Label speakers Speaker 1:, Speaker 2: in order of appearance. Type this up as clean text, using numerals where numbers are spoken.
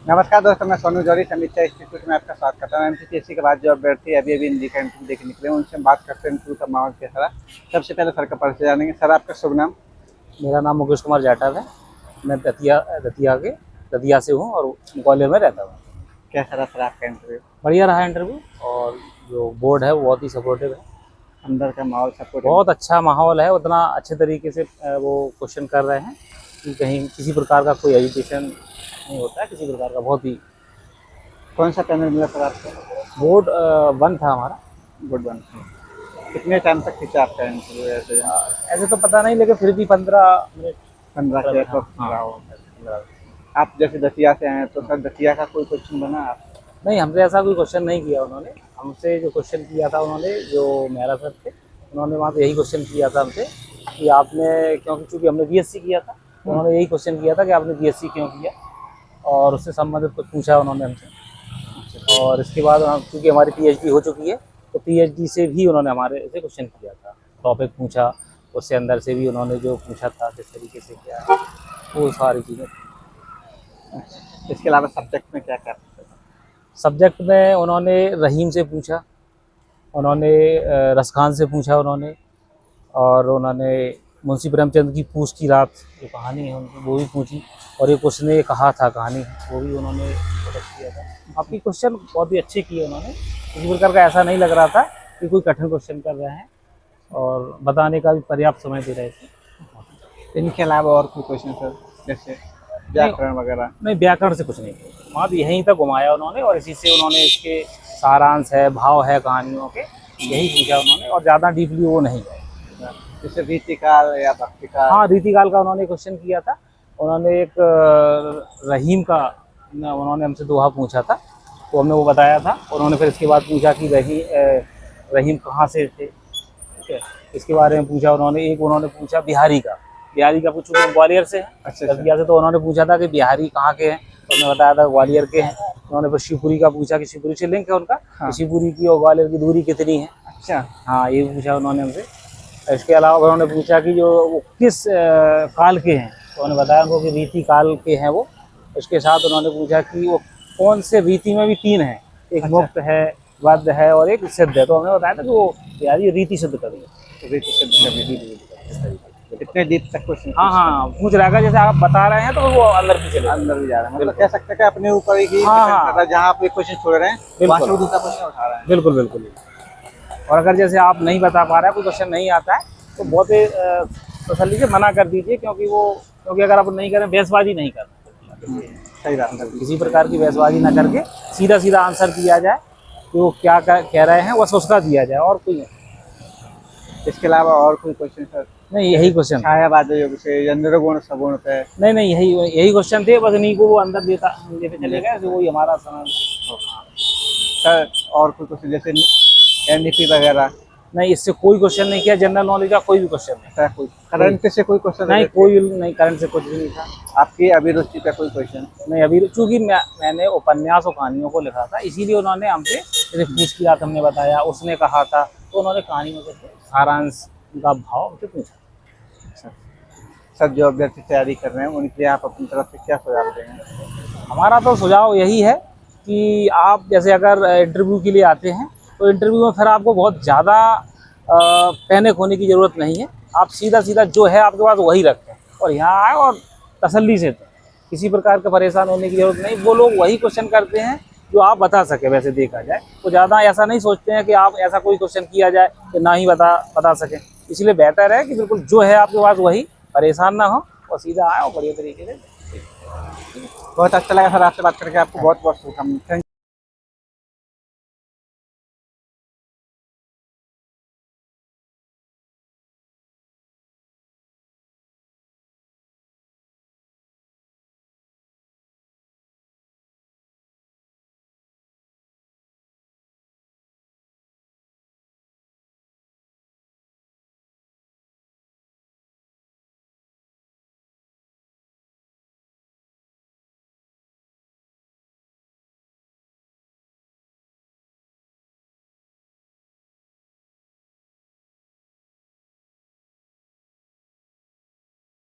Speaker 1: नमस्कार दोस्तों, मैं सोनू जौहरी समीक्षा इंस्टीट्यूट में आपका स्वागत करता हूँ। एमपीएससी के बाद जो अभ्यर्थी अभी इंटरव्यू देके निकले हैं उनसे हम बात करते हैं इंटरव्यू का माहौल कैसा रहा। सबसे पहले सर का परिचय जानेंगे। सर, आपका शुभ नाम?
Speaker 2: मेरा नाम मुकेश कुमार जाटव है। मैं दतिया से हूँ और ग्वालियर में रहता हूँ।
Speaker 1: कैसा रहा सर आपका इंटरव्यू?
Speaker 2: बढ़िया रहा इंटरव्यू और जो बोर्ड है वो बहुत ही सपोर्टिव है।
Speaker 1: अंदर का माहौल सपोर्ट?
Speaker 2: बहुत अच्छा माहौल है, उतना अच्छे तरीके से वो क्वेश्चन कर रहे हैं कि कहीं किसी प्रकार का कोई एजुकेशन नहीं होता है, किसी प्रकार का। बहुत ही
Speaker 1: कौन सा पैनल मिला सर आपको?
Speaker 2: बोर्ड 1 था हमारा।
Speaker 1: Good one. कितने टाइम तक खींचा आपका इंटरव्यू?
Speaker 2: ऐसे तो पता नहीं, लेकिन फिर भी 15 मिनट
Speaker 1: 15 से रहा हो। आप जैसे दतिया से आए तो सर दतिया का कोई क्वेश्चन बना आप?
Speaker 2: नहीं, हमसे ऐसा कोई क्वेश्चन नहीं किया उन्होंने। हमसे जो क्वेश्चन किया था उन्होंने, जो मेरा सर थे, उन्होंने वहाँ पे यही क्वेश्चन किया था हमसे कि आपने, क्योंकि चूँकि हमने बीएससी किया था, तो उन्होंने यही क्वेश्चन किया था कि आपने बीएससी क्यों किया, और उससे संबंधित कुछ पूछा उन्होंने हमसे। और इसके बाद चूँकि हमारी पीएचडी हो चुकी है, तो पीएचडी से भी उन्होंने हमारे से क्वेश्चन किया था, टॉपिक पूछा, उससे अंदर से भी उन्होंने जो पूछा था किस तरीके से किया, वो सारी चीज़ें।
Speaker 1: इसके अलावा सब्जेक्ट में क्या क्या?
Speaker 2: सब्जेक्ट में उन्होंने रहीम से पूछा, उन्होंने रसखान से पूछा उन्होंने, और उन्होंने मुंशी प्रेमचंद की पूछ की रात जो कहानी है उनकी वो भी पूछी, और एक उसने कहा था कहानी वो भी उन्होंने प्रकट किया था। आपकी क्वेश्चन बहुत ही अच्छे किए उन्होंने। किसी प्रकार का ऐसा नहीं लग रहा था कि कोई कठिन क्वेश्चन कर रहे हैं, और बताने का भी पर्याप्त समय दे रहे थे।
Speaker 1: इनके अलावा और कोई क्वेश्चन सर, जैसे व्याकरण वगैरह?
Speaker 2: नहीं, व्याकरण से कुछ नहीं, वहाँ तो यहीं तक घुमाया उन्होंने, और इसी से उन्होंने इसके सारांश है, भाव है कहानियों के, यही पूछा उन्होंने, और ज़्यादा डीपली वो नहीं है।
Speaker 1: जैसे रीतिकाल या भक्तिकाल?
Speaker 2: हाँ, रीतिकाल का उन्होंने क्वेश्चन किया था। उन्होंने एक रहीम का उन्होंने हमसे दोहा पूछा था, तो हमने वो बताया था। उन्होंने फिर इसके बाद पूछा कि रहीम कहाँ से थे, ठीक है, इसके बारे में पूछा उन्होंने। एक उन्होंने पूछा बिहारी का पूछू कि ग्वालियर से है, दतिया से, तो उन्होंने पूछा था कि बिहारी कहाँ के हैं, तो उन्होंने बताया था ग्वालियर के हैं। उन्होंने फिर शिवपुरी का पूछा कि शिवपुरी से लिंक है उनका, हाँ। शिवपुरी की और ग्वालियर की दूरी कितनी है।
Speaker 1: अच्छा,
Speaker 2: हाँ, ये पूछा उन्होंने हमसे। इसके अलावा उन्होंने पूछा कि जो वो किस काल के हैं, तो उन्होंने बताया उनको कि रीति काल के हैं वो। उसके साथ उन्होंने पूछा कि वो कौन से रीति में भी 3 हैं, एक मुक्त है, वध है और एक सिद्ध है, तो हमने बताया था कि वो यार ये रीति सिद्ध करिए, रीति सिद्ध करिए।
Speaker 1: इतने डीप तक क्वेश्चन?
Speaker 2: हाँ, पूछ रहा है, जैसे आप बता रहे हैं तो वो अंदर भी चले,
Speaker 1: अंदर भी जा रहे हैं, मतलब कह सकते हैं कि अपने ऊपर ही जहाँ आप एक क्वेश्चन छोड़ रहे हैं वहाँ से दूसरा क्वेश्चन उठा रहे हैं।
Speaker 2: बिल्कुल बिल्कुल। और अगर जैसे आप नहीं बता पा रहे हैं, कोई क्वेश्चन नहीं आता है, तो बहुत ही तसल्ली से मना कर दीजिए, क्योंकि अगर आप नहीं करें, बहसबाजी नहीं करना।
Speaker 1: सही बात है,
Speaker 2: किसी प्रकार की बहसबाजी ना करके सीधा सीधा आंसर दिया जाए कि वो क्या कह रहे हैं, बस उसका दिया जाए, और कोई नहीं।
Speaker 1: इसके अलावा और कोई क्वेश्चन सर?
Speaker 2: नहीं, यही क्वेश्चन
Speaker 1: छायावाद योग से निर्गुण सगुण पे?
Speaker 2: नहीं, यही क्वेश्चन थे, बस इन्हीं को वो अंदर लेते चले गए, वही हमारा समय।
Speaker 1: सर और कोई क्वेश्चन जैसे एनडीपी वगैरह?
Speaker 2: नहीं, इससे कोई क्वेश्चन नहीं किया, जनरल नॉलेज का कोई भी क्वेश्चन नहीं।
Speaker 1: सर कोई करंट से कोई क्वेश्चन?
Speaker 2: नहीं, कोई नहीं, करंट से कुछ भी नहीं था।
Speaker 1: आपकी अभिरुचि का कोई क्वेश्चन?
Speaker 2: नहीं, अभी चूँकि मैंने उपन्यास और कहानियों को लिखा था, इसीलिए उन्होंने हमसे, जैसे पूछ की रात हमने बताया, उसने कहा था, तो उन्होंने कहानियों से सारांश का भाव हमसे पूछा।
Speaker 1: सर, जो अभ्यर्थी तैयारी कर रहे हैं उनके लिए आप अपनी तरफ से क्या सुझाव देंगे?
Speaker 2: हमारा तो सुझाव यही है कि आप जैसे अगर इंटरव्यू के लिए आते हैं, तो इंटरव्यू में फिर आपको बहुत ज़्यादा पैनिक होने की ज़रूरत नहीं है। आप सीधा सीधा जो है आपके पास वही रखें, और यहाँ आए और तसल्ली से, किसी प्रकार का परेशान होने की ज़रूरत नहीं। वो लोग वही क्वेश्चन करते हैं जो आप बता सके। वैसे देखा जाए तो ज़्यादा ऐसा नहीं सोचते हैं कि आप ऐसा कोई क्वेश्चन किया जाए कि ना ही बता सकें। इसलिए बेहतर है कि बिल्कुल जो है आपके पास वही, परेशान ना हो, और सीधा आए और बढ़िया तरीके से।
Speaker 1: बहुत अच्छा लगा सर आपसे बात करके, आपको बहुत बहुत शुभकामनाएं।